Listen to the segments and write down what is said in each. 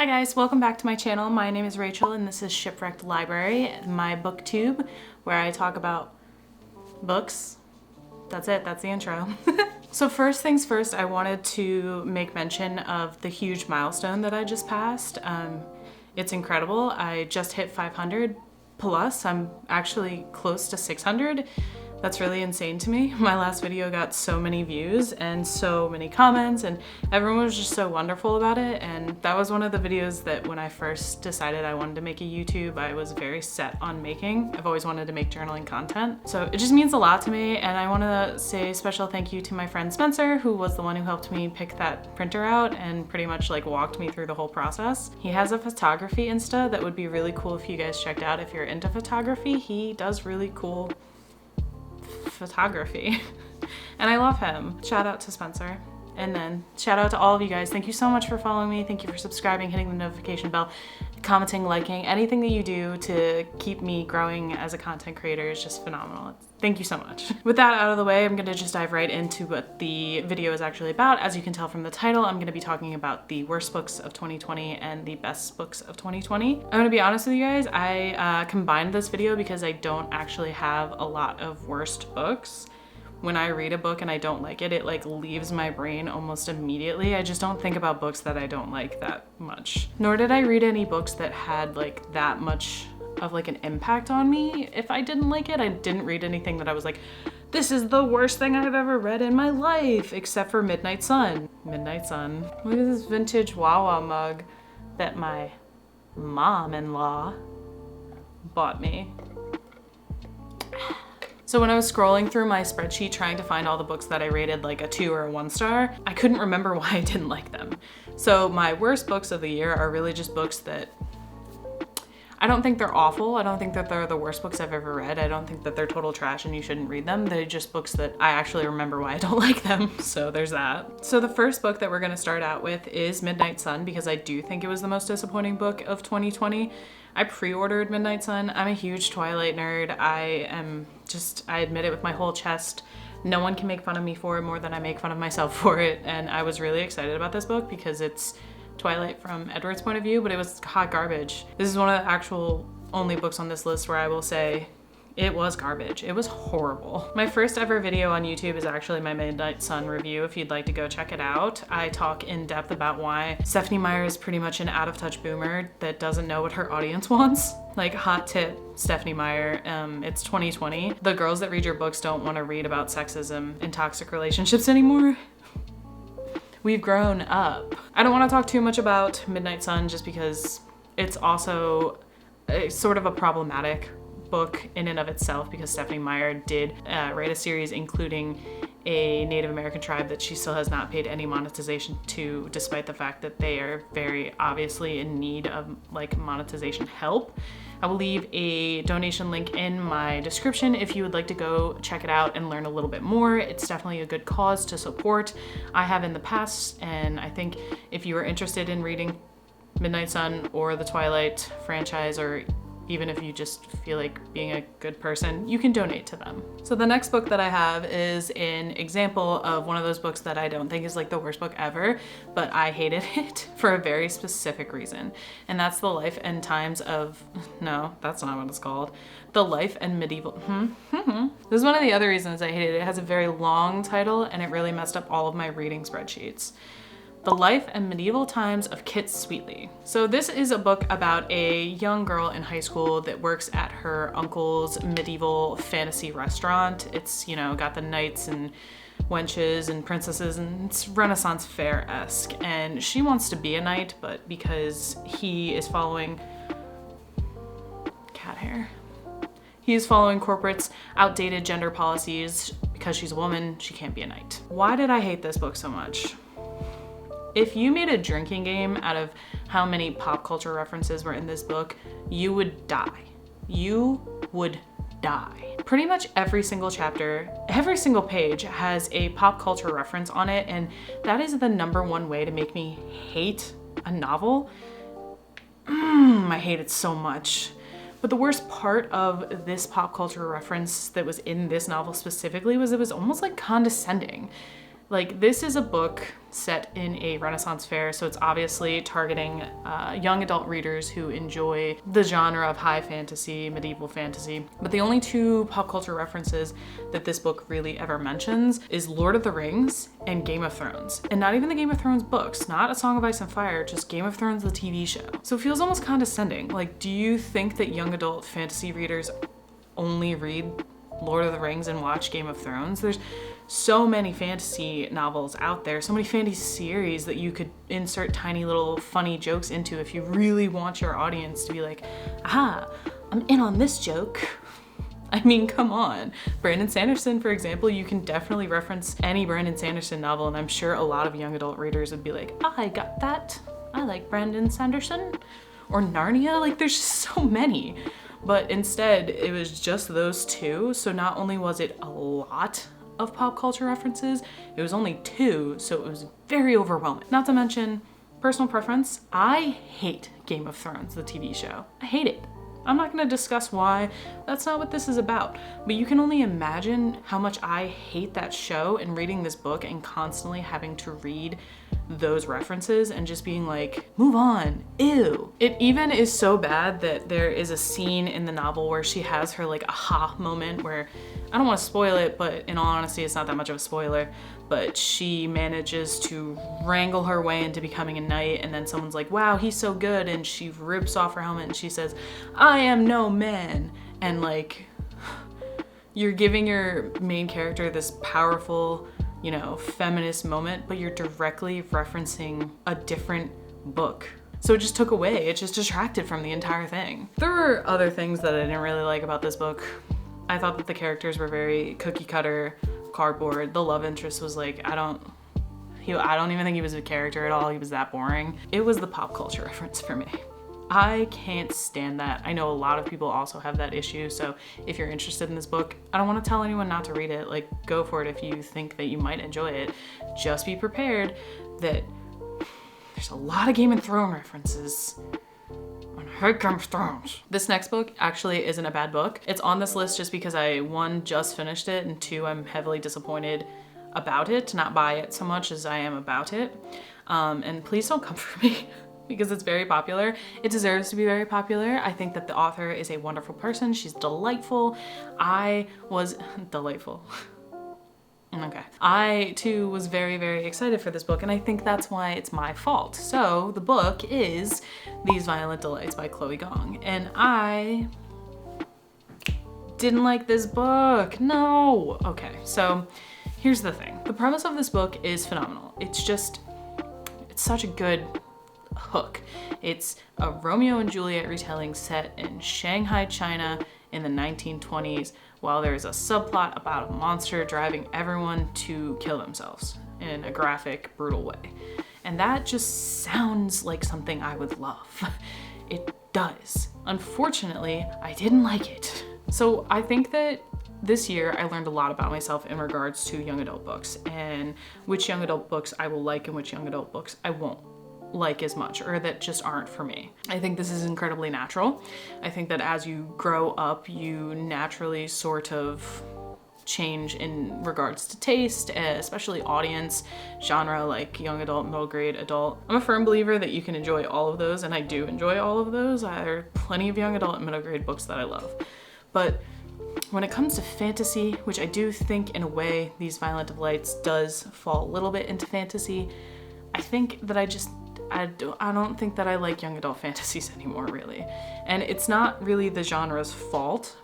Hi guys, welcome back to my channel. My name is Rachel and this is Shipwrecked Library, my booktube, where I talk about books. That's it, that's the intro. So first things first, I wanted to make mention of the huge milestone that I just passed. It's incredible. I just hit 500 plus. I'm actually close to 600. That's really insane to me. My last video got so many views and so many comments and everyone was just so wonderful about it. And that was one of the videos that when I first decided I wanted to make a YouTube, I was very set on making. I've always wanted to make journaling content. So it just means a lot to me. And I want to say a special thank you to my friend Spencer, who was the one who helped me pick that printer out and pretty much like walked me through the whole process. He has a photography Insta that would be really cool if you guys checked out. If you're into photography, he does really cool photography and I love him. Shout out to Spencer. And then shout out to all of you guys. Thank you so much for following me. Thank you for subscribing, hitting the notification bell, commenting, liking. Anything that you do to keep me growing as a content creator is just phenomenal. Thank you so much. With that out of the way, I'm gonna just dive right into what the video is actually about. As you can tell from the title, I'm gonna be talking about the worst books of 2020 and the best books of 2020. I'm gonna be honest with you guys, I combined this video because I don't actually have a lot of worst books. When I read a book and I don't like it, it like leaves my brain almost immediately. I just don't think about books that I don't like that much. Nor did I read any books that had like that much of like an impact on me. If I didn't like it, I didn't read anything that I was like, this is the worst thing I've ever read in my life, except for Midnight Sun. Midnight Sun. Look at this vintage Wawa mug that my mom-in-law bought me. So when I was scrolling through my spreadsheet trying to find all the books that I rated like a 2 or a 1 star, I couldn't remember why I didn't like them. So my worst books of the year are really just books that I don't think they're awful. I don't think that they're the worst books I've ever read. I don't think that they're total trash and you shouldn't read them. They're just books that I actually remember why I don't like them. So there's that. So the first book that we're gonna start out with is Midnight Sun because I do think it was the most disappointing book of 2020. I pre-ordered Midnight Sun. I'm a huge Twilight nerd. I admit it with my whole chest. No one can make fun of me for it more than I make fun of myself for it. And I was really excited about this book because it's Twilight from Edward's point of view, but it was hot garbage. This is one of the actual only books on this list where I will say it was garbage. It was horrible. My first ever video on YouTube is actually my Midnight Sun review if you'd like to go check it out. I talk in depth about why Stephenie Meyer is pretty much an out-of-touch boomer that doesn't know what her audience wants. Like, hot tip, Stephenie Meyer, it's 2020. The girls that read your books don't want to read about sexism and toxic relationships anymore. We've grown up. I don't want to talk too much about Midnight Sun just because it's also sort of a problematic book in and of itself because Stephenie Meyer did write a series including a Native American tribe that she still has not paid any monetization to, despite the fact that they are very obviously in need of like monetization help. I will leave a donation link in my description if you would like to go check it out and learn a little bit more. It's definitely a good cause to support. I have in the past, and I think if you are interested in reading Midnight Sun or the Twilight franchise, or even if you just feel like being a good person, you can donate to them. So the next book that I have is an example of one of those books that I don't think is like the worst book ever, but I hated it for a very specific reason. And that's The Life and Times of, no, that's not what it's called. The Life and Medieval, This is one of the other reasons I hated it. It has a very long title and it really messed up all of my reading spreadsheets. The Life and Medieval Times of Kit Sweetly. So this is a book about a young girl in high school that works at her uncle's medieval fantasy restaurant. It's, you know, got the knights and wenches and princesses and it's Renaissance fair-esque. And she wants to be a knight, but because he is following cat hair. He is following corporate's outdated gender policies. Because she's a woman, she can't be a knight. Why did I hate this book so much? If you made a drinking game out of how many pop culture references were in this book, you would die. You would die. Pretty much every single chapter, every single page has a pop culture reference on it, and that is the #1 way to make me hate a novel. I hate it so much. But the worst part of this pop culture reference that was in this novel specifically was it was almost like condescending. Like, this is a book set in a Renaissance fair, so it's obviously targeting young adult readers who enjoy the genre of high fantasy, medieval fantasy. But the only two pop culture references that this book really ever mentions is Lord of the Rings and Game of Thrones. And not even the Game of Thrones books, not A Song of Ice and Fire, just Game of Thrones, the TV show. So it feels almost condescending. Like, do you think that young adult fantasy readers only read Lord of the Rings and watch Game of Thrones? There's so many fantasy novels out there, so many fantasy series that you could insert tiny little funny jokes into if you really want your audience to be like, aha, I'm in on this joke. I mean, come on. Brandon Sanderson, for example, you can definitely reference any Brandon Sanderson novel, and I'm sure a lot of young adult readers would be like, I got that. I like Brandon Sanderson. Or Narnia, like there's so many. But instead, it was just those two, so not only was it a lot of pop culture references, it was only two, so it was very overwhelming. Not to mention, personal preference, I hate Game of Thrones, the TV show. I hate it. I'm not gonna discuss why, that's not what this is about, but you can only imagine how much I hate that show and reading this book and constantly having to read those references and just being like, move on, ew. It even is so bad that there is a scene in the novel where she has her like aha moment where, I don't want to spoil it, but in all honesty, it's not that much of a spoiler, but she manages to wrangle her way into becoming a knight, and then someone's like, wow, he's so good, and she rips off her helmet and she says, I am no man. And like, you're giving your main character this powerful, you know, feminist moment, but you're directly referencing a different book. So it just took away, it just detracted from the entire thing. There were other things that I didn't really like about this book. I thought that the characters were very cookie cutter, cardboard. The love interest was like, I don't even think he was a character at all. He was that boring. It was the pop culture reference for me. I can't stand that. I know a lot of people also have that issue, so if you're interested in this book, I don't want to tell anyone not to read it. Like, go for it if you think that you might enjoy it. Just be prepared that there's a lot of Game of Thrones references. I hate Game of Thrones. This next book actually isn't a bad book. It's on this list just because I, one, just finished it, and two, I'm heavily disappointed about it, not by it so much as I am about it. And please don't come for me. Because it's very popular. It deserves to be very popular. I think that the author is a wonderful person. She's delightful. I was delightful. Okay. I too was very, very excited for this book, and I think that's why it's my fault. So the book is These Violent Delights by Chloe Gong, and I didn't like this book. No. Okay, so here's the thing. The premise of this book is phenomenal. It's such a good hook. It's a Romeo and Juliet retelling set in Shanghai, China in the 1920s, while there's a subplot about a monster driving everyone to kill themselves in a graphic, brutal way. And that just sounds like something I would love. It does. Unfortunately, I didn't like it. So I think that this year I learned a lot about myself in regards to young adult books and which young adult books I will like and which young adult books I won't like as much, or that just aren't for me. I think this is incredibly natural. I think that as you grow up, you naturally sort of change in regards to taste, especially audience, genre, like young adult, middle grade, adult. I'm a firm believer that you can enjoy all of those, and I do enjoy all of those. There are plenty of young adult and middle grade books that I love. But when it comes to fantasy, which I do think in a way These Violent Delights does fall a little bit into fantasy, I think that I don't think that I like young adult fantasies anymore, really. And it's not really the genre's fault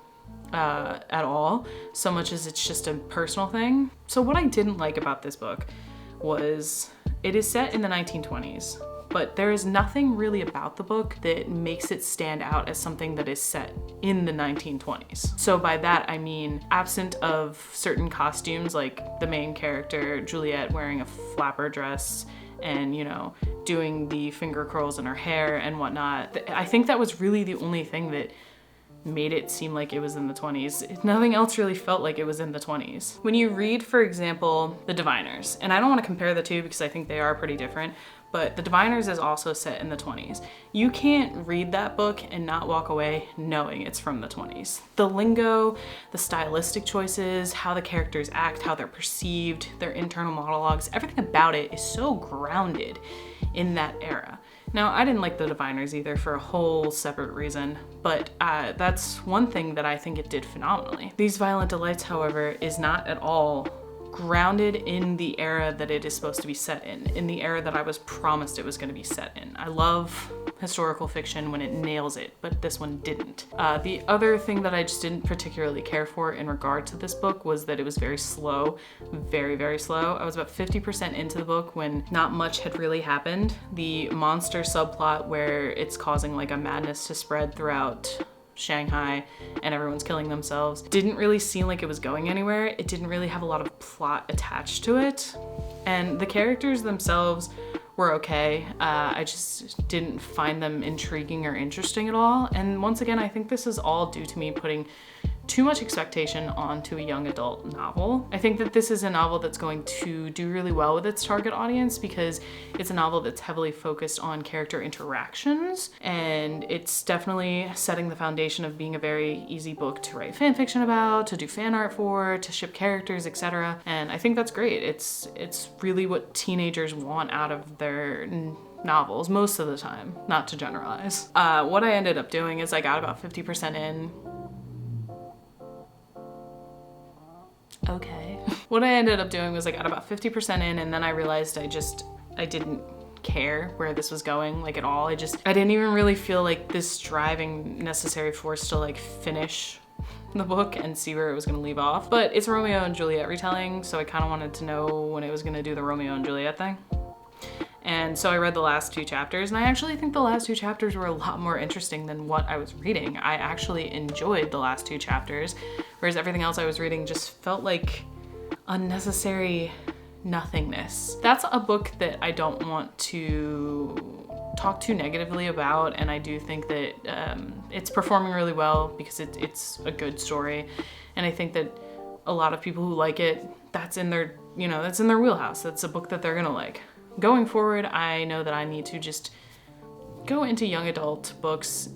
at all, so much as it's just a personal thing. So what I didn't like about this book was it is set in the 1920s, but there is nothing really about the book that makes it stand out as something that is set in the 1920s. So by that, I mean, absent of certain costumes, like the main character, Juliet, wearing a flapper dress and, you know, doing the finger curls in her hair and whatnot. I think that was really the only thing that made it seem like it was in the 20s. Nothing else really felt like it was in the 20s. When you read, for example, The Diviners, and I don't want to compare the two because I think they are pretty different, but The Diviners is also set in the 20s. You can't read that book and not walk away knowing it's from the 20s. The lingo, the stylistic choices, how the characters act, how they're perceived, their internal monologues, everything about it is so grounded in that era. Now, I didn't like The Diviners either for a whole separate reason, but that's one thing that I think it did phenomenally. These Violent Delights, however, is not at all grounded in the era that it is supposed to be set in the era that I was promised it was going to be set in. I love historical fiction when it nails it, but this one didn't. The other thing that I just didn't particularly care for in regard to this book was that it was very slow, very, very slow. I was about 50% into the book when not much had really happened. The monster subplot where it's causing like a madness to spread throughout Shanghai and everyone's killing themselves didn't really seem like it was going anywhere. It didn't really have a lot of plot attached to it, and the characters themselves were okay. I just didn't find them intriguing or interesting at all, and once again I think this is all due to me putting too much expectation onto a young adult novel. I think that this is a novel that's going to do really well with its target audience because it's a novel that's heavily focused on character interactions, and it's definitely setting the foundation of being a very easy book to write fan fiction about, to do fan art for, to ship characters, etc. And I think that's great. It's really what teenagers want out of their novels most of the time, not to generalize. What I ended up doing is I got about 50% in. Okay. What I ended up doing was I got about 50% in, and then I realized I didn't care where this was going, like, at all. I didn't even really feel like this driving necessary force to like finish the book and see where it was gonna leave off. But it's a Romeo and Juliet retelling, so I kind of wanted to know when it was gonna do the Romeo and Juliet thing. And so I read the last 2 chapters, and I actually think the last 2 chapters were a lot more interesting than what I was reading. I actually enjoyed the last 2 chapters, whereas everything else I was reading just felt like unnecessary nothingness. That's a book that I don't want to talk too negatively about, and I do think that it's performing really well because it's a good story, and I think that a lot of people who like it, that's in their wheelhouse. That's a book that they're gonna like. Going forward, I know that I need to just go into young adult books.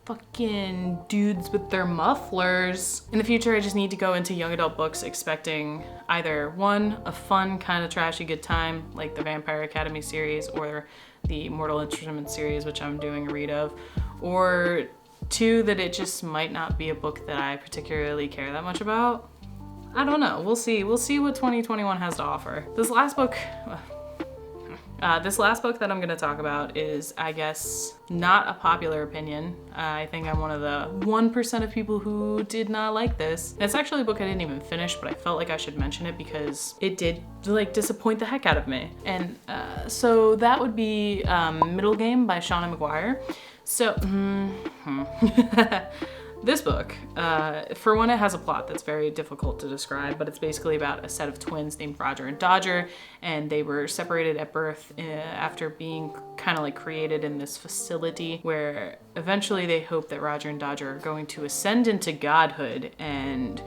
Fucking dudes with their mufflers. In the future, I just need to go into young adult books expecting either 1, a fun, kind of trashy good time, like the Vampire Academy series or the Mortal Instruments series, which I'm doing a read of, or 2, that it just might not be a book that I particularly care that much about. I don't know. We'll see. We'll see what 2021 has to offer. This last book that I'm gonna talk about is, I guess, not a popular opinion. I think I'm one of the 1% of people who did not like this. And it's actually a book I didn't even finish, but I felt like I should mention it because it did like disappoint the heck out of me. And so that would be Middle Game by Shauna McGuire. So, this book, for one, it has a plot that's very difficult to describe, but it's basically about a set of twins named Roger and Dodger, and they were separated at birth after being kind of like created in this facility where eventually they hope that Roger and Dodger are going to ascend into godhood and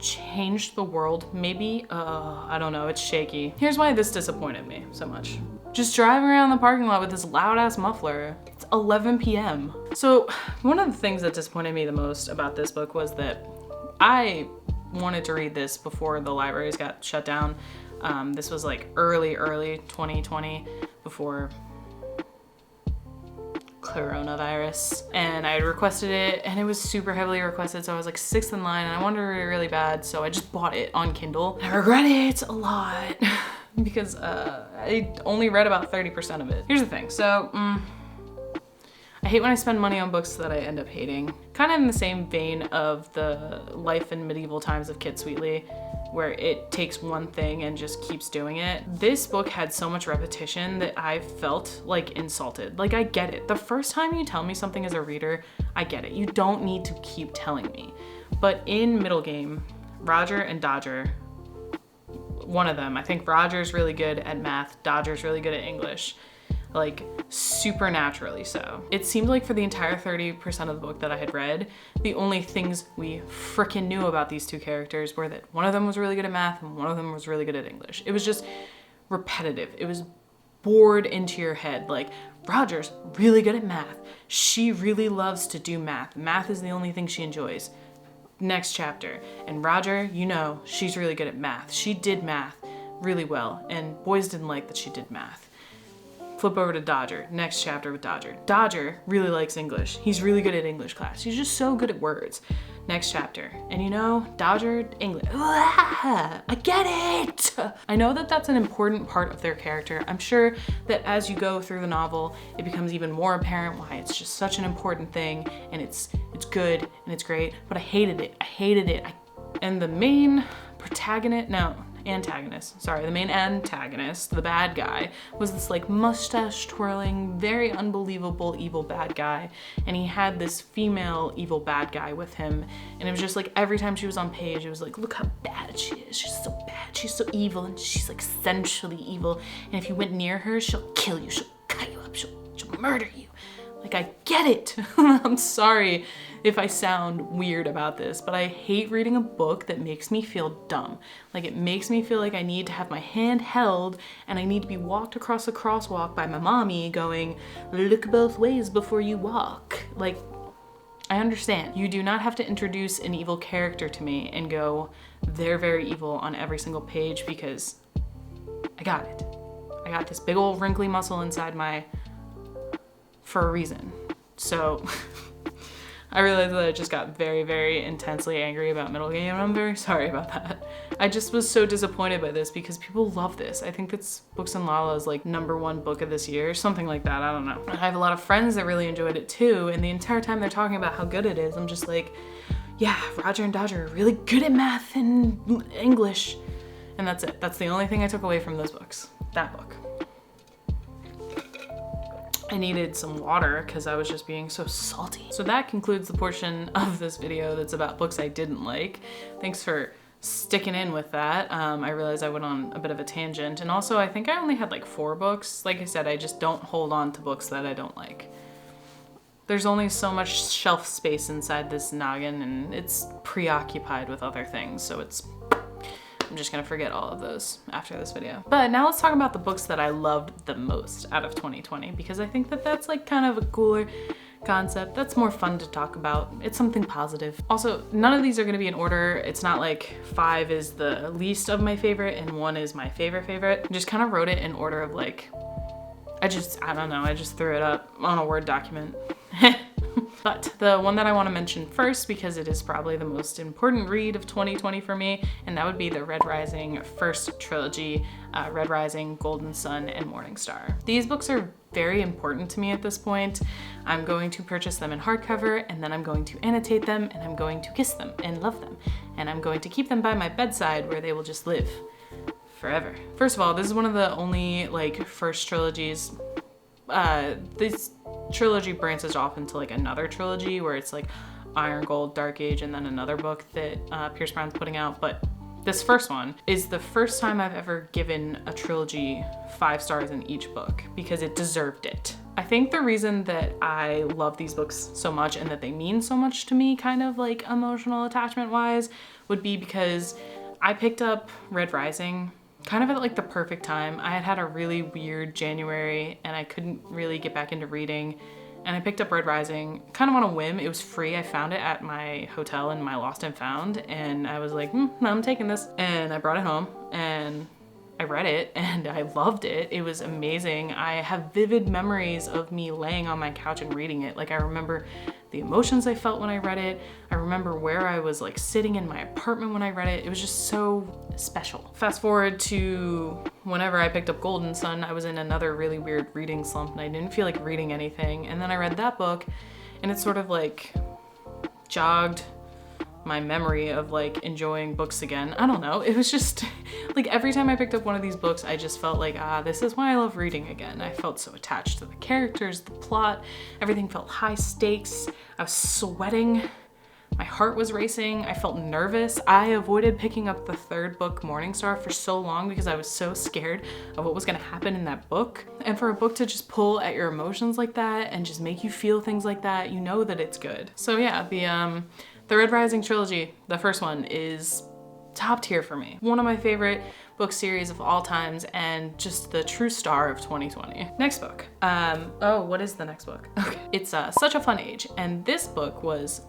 change the world, maybe? I don't know, it's shaky. Here's why this disappointed me so much. Just driving around the parking lot with this loud ass muffler. It's 11 p.m. So one of the things that disappointed me the most about this book was that I wanted to read this before the libraries got shut down. This was like early 2020, before coronavirus, and I had requested it, and it was super heavily requested, so I was like 6th in line, and I wanted to read it really bad, so I just bought it on Kindle. I regret it a lot because I only read about 30% of it. Here's the thing, so I hate when I spend money on books that I end up hating. Kind of in the same vein of the Life in Medieval Times of Kit Sweetly, where it takes one thing and just keeps doing it. This book had so much repetition that I felt like insulted. Like, I get it. The first time you tell me something as a reader, I get it. You don't need to keep telling me. But in Middle Game, Roger and Dodger, one of them, I think Roger's really good at math, Dodger's really good at English. like supernaturally so. It seemed like for the entire 30% of the book that I had read, the only things we frickin' knew about these two characters were that one of them was really good at math and one of them was really good at English. It was just repetitive. It was bored into your head. Like, Roger's really good at math. She really loves to do math. Math is the only thing she enjoys. Next chapter. And Roger, you know, she's really good at math. She did math really well, and boys didn't like that she did math. Flip over to Dodger. Next chapter with Dodger. Dodger really likes English. He's really good at English class. He's just so good at words. Next chapter. And you know, Dodger, English. I get it! I know that that's an important part of their character. I'm sure that as you go through the novel, it becomes even more apparent why it's just such an important thing, and it's good and it's great, but I hated it. And the main antagonist, the main antagonist, the bad guy, was this like mustache twirling, very unbelievable evil bad guy, and he had this female evil bad guy with him, and it was just like every time she was on page, it was like, look how bad she is, she's so bad, she's so evil, and she's like sensually evil, and if you went near her, she'll kill you, she'll cut you up, she'll murder you. Like, I get it. I'm sorry if I sound weird about this, but I hate reading a book that makes me feel dumb. Like, it makes me feel like I need to have my hand held and I need to be walked across a crosswalk by my mommy going, look both ways before you walk. Like, I understand. You do not have to introduce an evil character to me and go, they're very evil on every single page, because I got it. I got this big old wrinkly muscle inside for a reason. So I realized that I just got very, very intensely angry about Middle Game, and I'm very sorry about that. I just was so disappointed by this because people love this. I think that's Books and Lala's like #1 book of this year, something like that, I don't know. I have a lot of friends that really enjoyed it too, and the entire time they're talking about how good it is, I'm just like, yeah, Roger and Dodger are really good at math and English. And that's it. That's the only thing I took away from those books. That book. I needed some water because I was just being so salty. So that concludes the portion of this video that's about books I didn't like. Thanks for sticking in with that. I realized I went on a bit of a tangent, and also I think I only had like 4 books. Like I said, I just don't hold on to books that I don't like. There's only so much shelf space inside this noggin, and it's preoccupied with other things, so I'm just gonna forget all of those after this video. But now let's talk about the books that I loved the most out of 2020, because I think that that's like kind of a cooler concept. That's more fun to talk about. It's something positive. Also, none of these are gonna be in order. It's not like 5 is the least of my favorite and 1 is my favorite. I just kind of wrote it in order of like, I don't know, I just threw it up on a Word document. But the one that I want to mention first, because it is probably the most important read of 2020 for me, and that would be the Red Rising first trilogy, Red Rising, Golden Sun, and Morning Star. These books are very important to me at this point. I'm going to purchase them in hardcover, and then I'm going to annotate them, and I'm going to kiss them and love them, and I'm going to keep them by my bedside where they will just live forever. First of all, this is one of the only like first trilogies. This trilogy branches off into like another trilogy where it's like Iron Gold, Dark Age, and then another book that Pierce Brown's putting out. But this first one is the first time I've ever given a trilogy 5 stars in each book, because it deserved it. I think the reason that I love these books so much and that they mean so much to me, kind of like emotional attachment wise, would be because I picked up Red Rising kind of at like the perfect time. I had had a really weird January and I couldn't really get back into reading, and I picked up Red Rising kind of on a whim. It was free. I found it at my hotel in my Lost and Found, and I was like, I'm taking this. And I brought it home and I read it and I loved it. It was amazing. I have vivid memories of me laying on my couch and reading it. Like, I remember the emotions I felt when I read it. I remember where I was like sitting in my apartment when I read it. It was just so special. Fast forward to whenever I picked up Golden Sun, I was in another really weird reading slump and I didn't feel like reading anything. And then I read that book and it sort of like jogged my memory of like enjoying books again. I don't know. It was just like every time I picked up one of these books, I just felt like, this is why I love reading again. I felt so attached to the characters, the plot, everything felt high stakes. I was sweating My heart was racing. I felt nervous. I avoided picking up the third book, Morningstar, for so long because I was so scared of what was gonna happen in that book. And for a book to just pull at your emotions like that and just make you feel things like that, you know that it's good. So yeah, the Red Rising trilogy, the first one, is top tier for me. One of my favorite book series of all times and just the true star of 2020. Next book. Oh, what is the next book? Okay. It's Such a Fun Age. And this book was,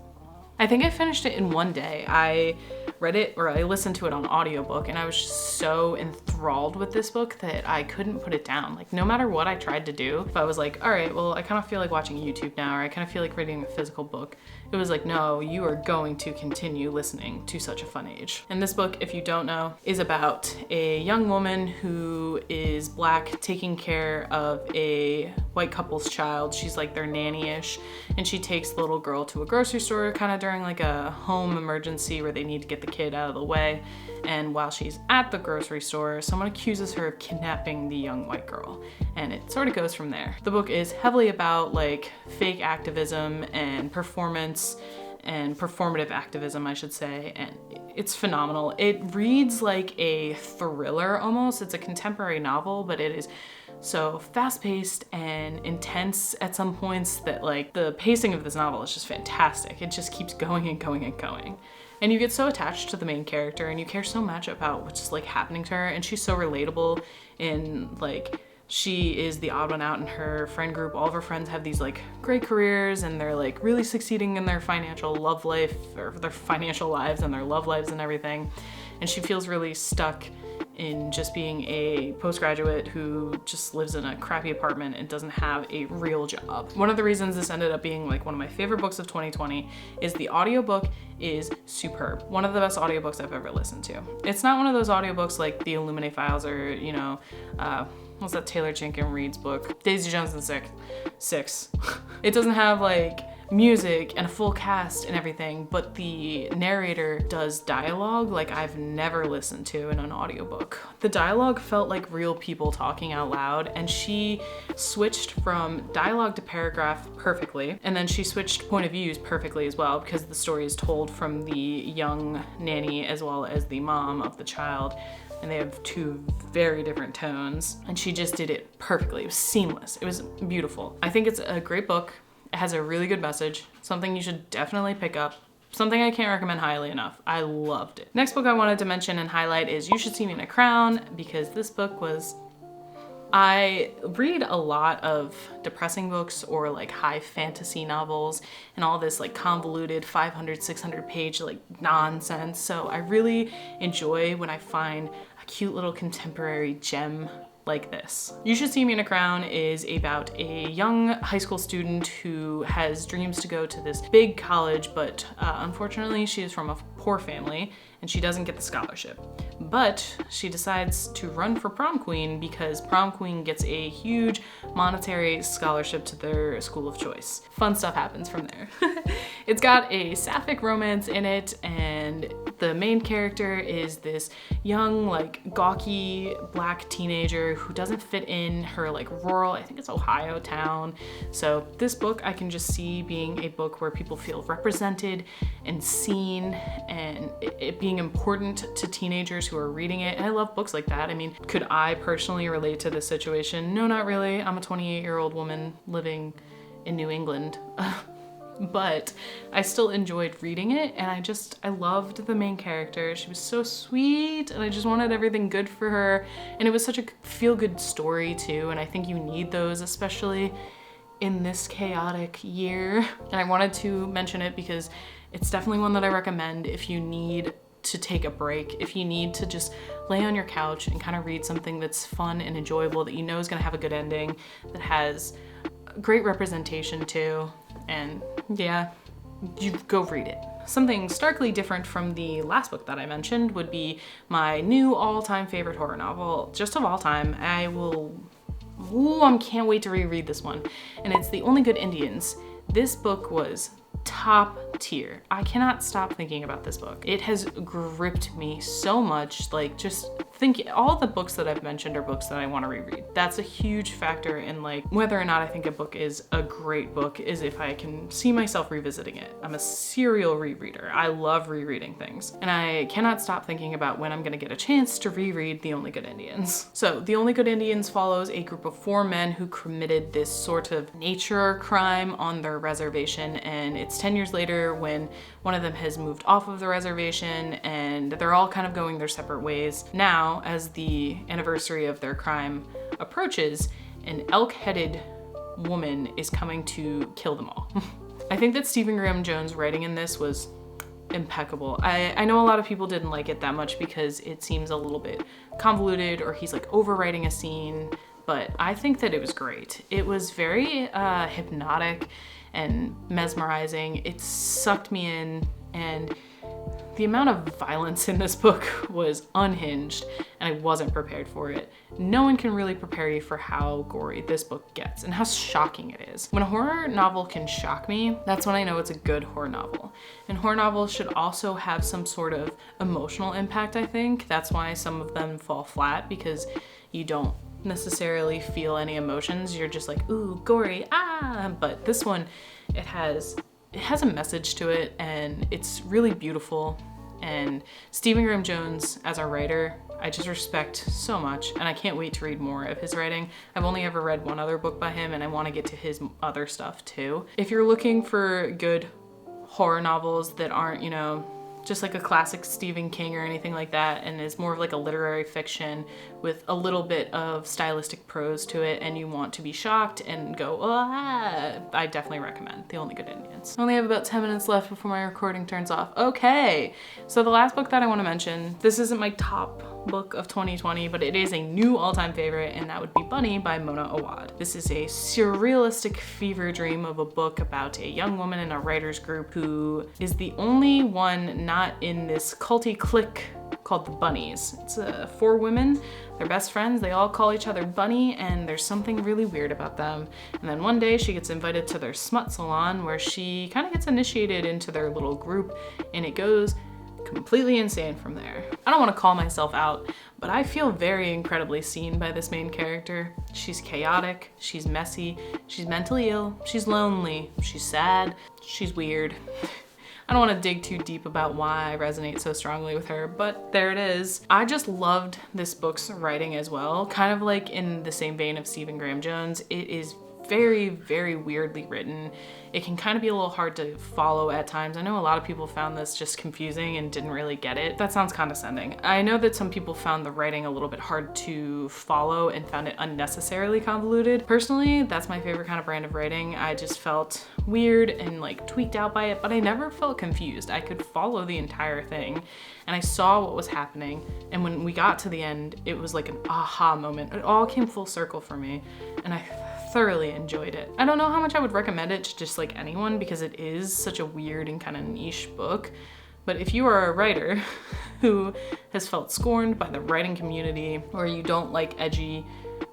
I think I finished it in one day. I read it, or I listened to it on audiobook, and I was just so enthralled with this book that I couldn't put it down. Like, no matter what I tried to do, if I was like, all right, well, I kind of feel like watching YouTube now, or I kind of feel like reading a physical book, it was like, no, you are going to continue listening to Such a Fun Age. And this book, if you don't know, is about a young woman who is Black taking care of a white couple's child. She's like their nanny-ish, and she takes the little girl to a grocery store kind of during like a home emergency where they need to get the kid out of the way. And while she's at the grocery store, someone accuses her of kidnapping the young white girl. And it sort of goes from there. The book is heavily about like fake activism and performance and performative activism, I should say, and it's phenomenal. It reads like a thriller almost. It's a contemporary novel, but it is so fast-paced and intense at some points that like the pacing of this novel is just fantastic. It just keeps going and going and going. And you get so attached to the main character and you care so much about what's like happening to her, and she's so relatable in like, she is the odd one out in her friend group. All of her friends have these like great careers and they're like really succeeding in their financial love life, or their financial lives and their love lives and everything. And she feels really stuck in just being a postgraduate who just lives in a crappy apartment and doesn't have a real job. One of the reasons this ended up being like one of my favorite books of 2020 is the audiobook is superb. One of the best audiobooks I've ever listened to. It's not one of those audiobooks like the Illuminae Files or, you know, what's that Taylor Jenkins Reid's book? Daisy Jones and the Six. It doesn't have like music and a full cast and everything, but the narrator does dialogue like I've never listened to in an audiobook. The dialogue felt like real people talking out loud, and she switched from dialogue to paragraph perfectly, and then she switched point of views perfectly as well, because the story is told from the young nanny as well as the mom of the child, and they have two very different tones, and she just did it perfectly. It was seamless. It was beautiful. I think it's a great book. It has a really good message, something you should definitely pick up, something I can't recommend highly enough. I loved it. Next book I wanted to mention and highlight is You Should See Me in a Crown, because this book was, I read a lot of depressing books or like high fantasy novels and all this like convoluted 500, 600 page like nonsense. So I really enjoy when I find a cute little contemporary gem like this. You Should See Me in a Crown is about a young high school student who has dreams to go to this big college, but unfortunately she is from a poor family and she doesn't get the scholarship. But she decides to run for prom queen because prom queen gets a huge monetary scholarship to their school of choice. Fun stuff happens from there. It's got a sapphic romance in it, and the main character is this young, like gawky Black teenager who doesn't fit in her like rural, I think it's Ohio town. So this book I can just see being a book where people feel represented and seen, and it being important to teenagers who are reading it. And I love books like that. I mean, could I personally relate to this situation? No, not really. I'm a 28-year-old woman living in New England. But I still enjoyed reading it, and I loved the main character. She was so sweet, and I just wanted everything good for her. And it was such a feel-good story too, and I think you need those, especially in this chaotic year. And I wanted to mention it because it's definitely one that I recommend if you need to take a break, if you need to just lay on your couch and kind of read something that's fun and enjoyable, that you know is gonna have a good ending, that has great representation too. And yeah, you go read it. Something starkly different from the last book that I mentioned would be my new all-time favorite horror novel, just of all time. I can't wait to reread this one. And it's The Only Good Indians. This book was top tier. I cannot stop thinking about this book. It has gripped me so much, like just think all the books that I've mentioned are books that I want to reread. That's a huge factor in like whether or not I think a book is a great book, is if I can see myself revisiting it. I'm a serial rereader. I love rereading things. And I cannot stop thinking about when I'm gonna get a chance to reread The Only Good Indians. So The Only Good Indians follows a group of 4 men who committed this sort of nature crime on their reservation, and it's 10 years later when one of them has moved off of the reservation and they're all kind of going their separate ways. Now, as the anniversary of their crime approaches, an elk-headed woman is coming to kill them all. I think that Stephen Graham Jones' writing in this was impeccable. I know a lot of people didn't like it that much because it seems a little bit convoluted or he's like overwriting a scene, but I think that it was great. It was very hypnotic and mesmerizing. It sucked me in, and the amount of violence in this book was unhinged, and I wasn't prepared for it. No one can really prepare you for how gory this book gets and how shocking it is. When a horror novel can shock me, that's when I know it's a good horror novel. And horror novels should also have some sort of emotional impact, I think. That's why some of them fall flat, because you don't necessarily feel any emotions. You're just like, ooh, gory, ah! But this one, it has a message to it, and it's really beautiful. And Stephen Graham Jones as a writer, I just respect so much, and I can't wait to read more of his writing. I've only ever read one other book by him, and I want to get to his other stuff too. If you're looking for good horror novels that aren't, you know, just like a classic Stephen King or anything like that, and is more of like a literary fiction with a little bit of stylistic prose to it, and you want to be shocked and go, ah, I definitely recommend The Only Good Indians. I only have about 10 minutes left before my recording turns off. Okay, so the last book that I want to mention, this isn't my top book of 2020, but it is a new all-time favorite, and that would be Bunny by Mona Awad. This is a surrealistic fever dream of a book about a young woman in a writer's group who is the only one not in this culty clique called the Bunnies. It's 4 women, they're best friends, they all call each other Bunny, and there's something really weird about them. And then one day she gets invited to their smut salon where she kind of gets initiated into their little group, and it goes completely insane from there. I don't want to call myself out, but I feel very incredibly seen by this main character. She's chaotic, she's messy, she's mentally ill, she's lonely, she's sad, she's weird. I don't want to dig too deep about why I resonate so strongly with her, but there it is. I just loved this book's writing as well, kind of like in the same vein of Stephen Graham Jones. It is very, very weirdly written. It can kind of be a little hard to follow at times. I know a lot of people found this just confusing and didn't really get it. That sounds condescending. I know that some people found the writing a little bit hard to follow and found it unnecessarily convoluted. Personally, that's my favorite kind of brand of writing. I just felt weird and like tweaked out by it, but I never felt confused. I could follow the entire thing, and I saw what was happening. And when we got to the end, it was like an aha moment. It all came full circle for me, and I thoroughly enjoyed it. I don't know how much I would recommend it to just like anyone, because it is such a weird and kind of niche book. But if you are a writer who has felt scorned by the writing community, or you don't like edgy,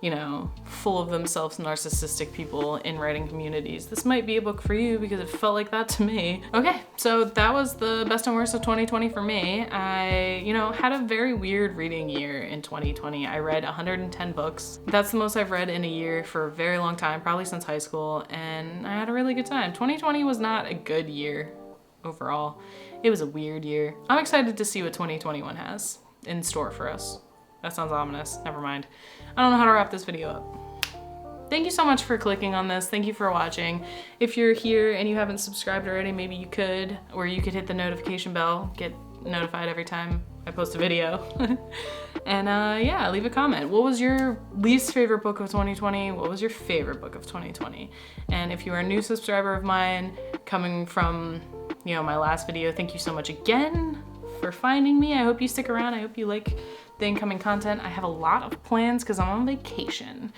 you know, full of themselves narcissistic people in writing communities, this might be a book for you, because it felt like that to me. Okay, so that was the best and worst of 2020 for me. I, you know, had a very weird reading year in 2020. I read 110 books. That's the most I've read in a year for a very long time, probably since high school, and I had a really good time. 2020 was not a good year overall. It was a weird year. I'm excited to see what 2021 has in store for us. That sounds ominous. Never mind. I don't know how to wrap this video up. Thank you so much for clicking on this. Thank you for watching. If you're here and you haven't subscribed already, maybe you could, or you could hit the notification bell, get notified every time I post a video. And yeah, leave a comment. What was your least favorite book of 2020? What was your favorite book of 2020? And if you are a new subscriber of mine, coming from, you know, my last video, thank you so much again for finding me. I hope you stick around. I hope you like the incoming content. I have a lot of plans because I'm on vacation